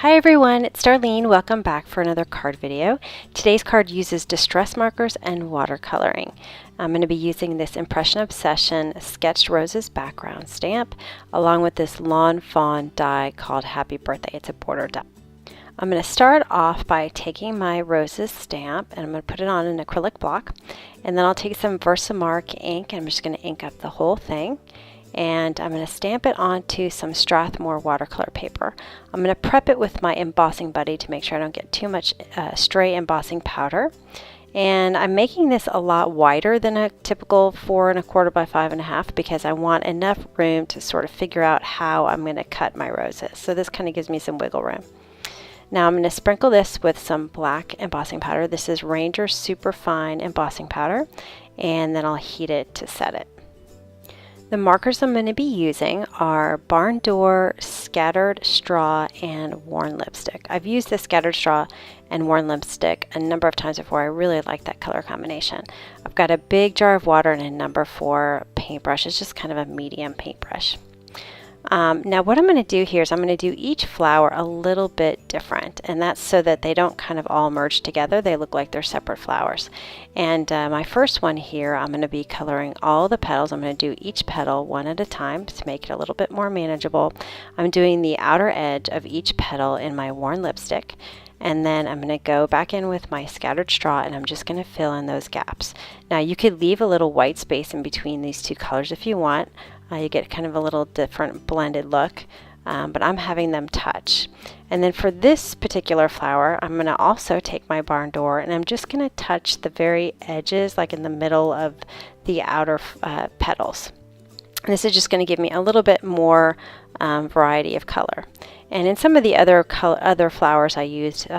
Hi everyone, it's Darlene. Welcome back for another card video. Today's card uses distress markers and watercoloring. I'm going to be using this Impression Obsession Sketched Roses background stamp along with this Lawn Fawn die called Happy Birthday. It's a border die. I'm going to start off by taking my roses stamp and I'm going to put it on an acrylic block, and then I'll take some Versamark ink and I'm just going to ink up the whole thing. And I'm going to stamp it onto some Strathmore watercolor paper. I'm going to prep it with my embossing buddy to make sure I don't get too much stray embossing powder. And I'm making this a lot wider than a typical 4 1/4 by 5 1/2 because I want enough room to sort of figure out how I'm going to cut my roses. So this kind of gives me some wiggle room. Now I'm going to sprinkle this with some black embossing powder. This is Ranger Superfine embossing powder, and then I'll heat it to set it. The markers I'm going to be using are Barn Door, Scattered Straw, and Worn Lipstick. I've used the Scattered Straw and Worn Lipstick a number of times before. I really like that color combination. I've got a big jar of water and a number 4 paintbrush. It's just kind of a medium paintbrush. Now what I'm going to do here is I'm going to do each flower a little bit different, and that's so that they don't kind of all merge together. They look like they're separate flowers. And my first one here, I'm going to be coloring all the petals. I'm going to do each petal one at a time to make it a little bit more manageable. I'm doing the outer edge of each petal in my Worn Lipstick, and then I'm going to go back in with my Scattered Straw and I'm just going to fill in those gaps. Now you could leave a little white space in between these two colors if you want. You get kind of a little different blended look, but I'm having them touch. And then for this particular flower, I'm going to also take my Barn Door and I'm just going to touch the very edges, like in the middle of the outer petals. And this is just going to give me a little bit more variety of color. And in some of the other flowers, I used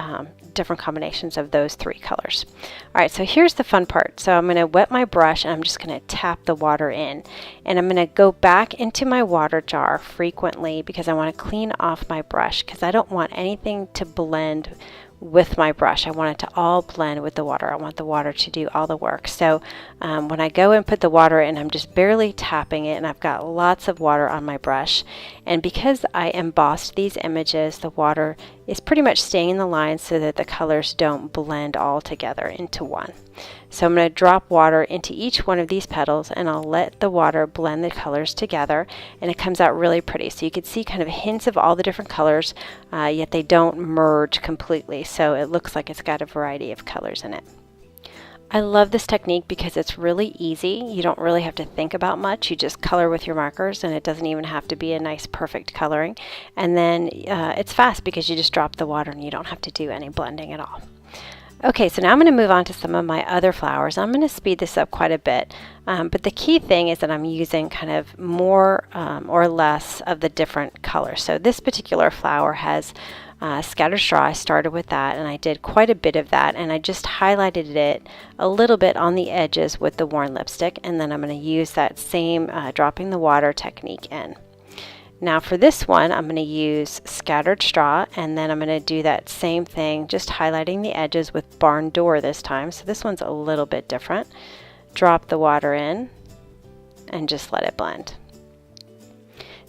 different combinations of those 3 colors. All right, so here's the fun part. So I'm going to wet my brush and I'm just going to tap the water in. And I'm going to go back into my water jar frequently because I want to clean off my brush because I don't want anything to blend with my brush. I want it to all blend with the water. I want the water to do all the work. So when I go and put the water in, I'm just barely tapping it and I've got lots of water on my brush. And because I embossed these images, the water is pretty much staying in the line so that the colors don't blend all together into one. So I'm going to drop water into each one of these petals and I'll let the water blend the colors together, and it comes out really pretty. So you can see kind of hints of all the different colors, yet they don't merge completely. So it looks like it's got a variety of colors in it. I love this technique because it's really easy. You don't really have to think about much. You just color with your markers and it doesn't even have to be a nice perfect coloring. And then it's fast because you just drop the water and you don't have to do any blending at all. Okay, so now I'm going to move on to some of my other flowers. I'm going to speed this up quite a bit, but the key thing is that I'm using kind of more or less of the different colors. So this particular flower has Scattered Straw. I started with that and I did quite a bit of that, and I just highlighted it a little bit on the edges with the Worn Lipstick, and then I'm going to use that same dropping the water technique in. Now for this one, I'm going to use Scattered Straw, and then I'm going to do that same thing, just highlighting the edges with Barn Door this time. So this one's a little bit different. Drop the water in and just let it blend.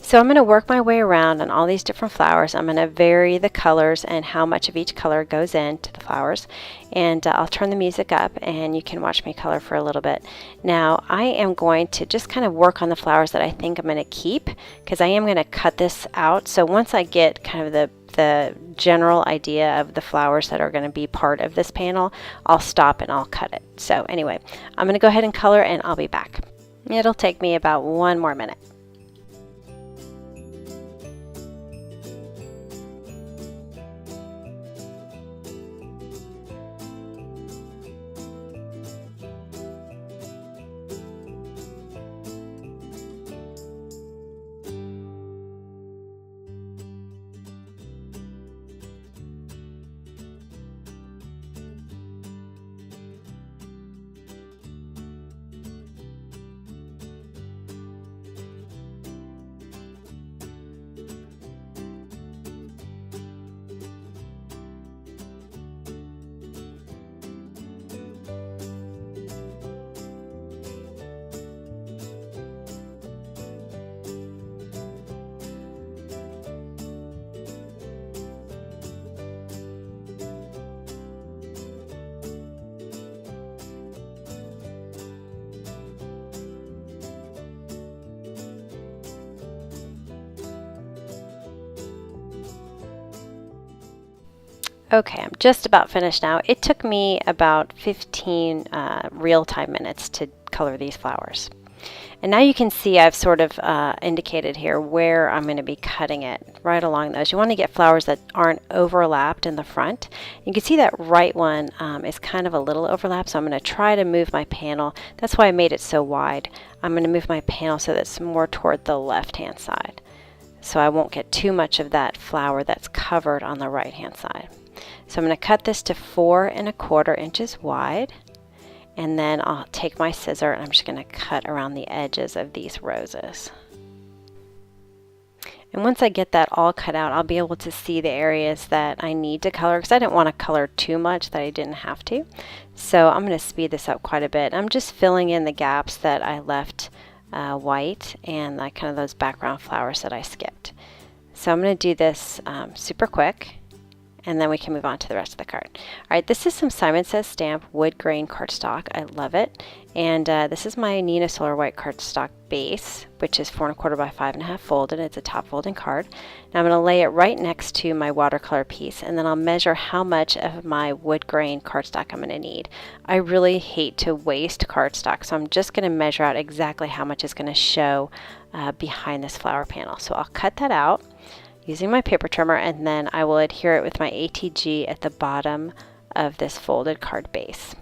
So I'm going to work my way around on all these different flowers. I'm going to vary the colors and how much of each color goes into the flowers. And I'll turn the music up and you can watch me color for a little bit. Now I am going to just kind of work on the flowers that I think I'm going to keep, because I am going to cut this out. So once I get kind of the general idea of the flowers that are going to be part of this panel, I'll stop and I'll cut it. So anyway, I'm going to go ahead and color and I'll be back. It'll take me about 1 more minute. Okay, I'm just about finished now. It took me about 15 real-time minutes to color these flowers. And now you can see I've sort of indicated here where I'm going to be cutting it right along those. You want to get flowers that aren't overlapped in the front. You can see that right one is kind of a little overlapped, so I'm going to try to move my panel. That's why I made it so wide. I'm going to move my panel so that it's more toward the left-hand side, so I won't get too much of that flower that's covered on the right-hand side. So I'm going to cut this to 4 1/4 inches wide. And then I'll take my scissor and I'm just going to cut around the edges of these roses. And once I get that all cut out, I'll be able to see the areas that I need to color, because I didn't want to color too much that I didn't have to. So I'm going to speed this up quite a bit. I'm just filling in the gaps that I left white and like kind of those background flowers that I skipped. So I'm going to do this super quick, and then we can move on to the rest of the card. All right, this is some Simon Says Stamp wood grain cardstock. I love it. And this is my Nina Solar White cardstock base, which is 4 1/4 by 5 1/2 folded. It's a top folding card. Now I'm going to lay it right next to my watercolor piece, and then I'll measure how much of my wood grain cardstock I'm going to need. I really hate to waste cardstock, so I'm just going to measure out exactly how much is going to show behind this flower panel. So I'll cut that out using my paper trimmer, and then I will adhere it with my ATG at the bottom of this folded card base.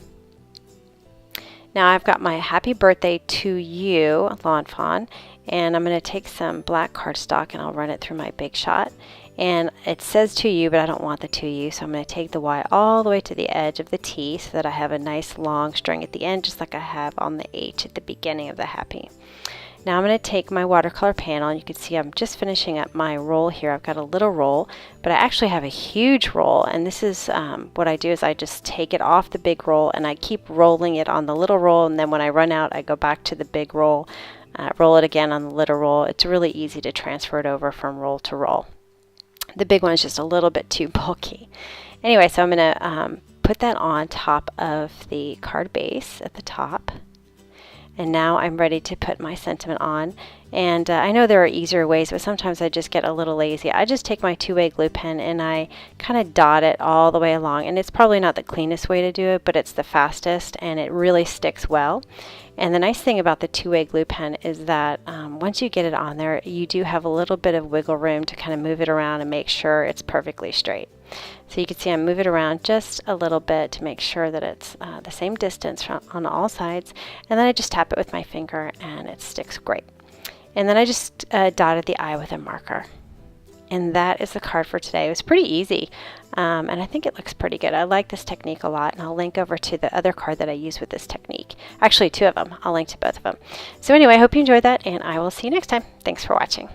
Now I've got my Happy Birthday to You Lawn Fawn, and I'm going to take some black cardstock and I'll run it through my Big Shot. And it says to you, but I don't want the to you, so I'm going to take the Y all the way to the edge of the T so that I have a nice long string at the end, just like I have on the H at the beginning of the Happy. Now I'm going to take my watercolor panel, and you can see I'm just finishing up my roll here. I've got a little roll, but I actually have a huge roll, and this is what I do is I just take it off the big roll and I keep rolling it on the little roll, and then when I run out I go back to the big roll, roll it again on the little roll. It's really easy to transfer it over from roll to roll. The big one is just a little bit too bulky. Anyway, so I'm going to put that on top of the card base at the top. And now I'm ready to put my sentiment on. And I know there are easier ways, but sometimes I just get a little lazy. I just take my 2-way glue pen and I kind of dot it all the way along. And it's probably not the cleanest way to do it, but it's the fastest and it really sticks well. And the nice thing about the 2-way glue pen is that once you get it on there, you do have a little bit of wiggle room to kind of move it around and make sure it's perfectly straight. So you can see I move it around just a little bit to make sure that it's the same distance on all sides, and then I just tap it with my finger and it sticks great. And then I just dotted the eye with a marker. And that is the card for today. It was pretty easy, and I think it looks pretty good. I like this technique a lot, and I'll link over to the other card that I use with this technique. Actually, 2 of them. I'll link to both of them. So anyway, I hope you enjoyed that, and I will see you next time. Thanks for watching.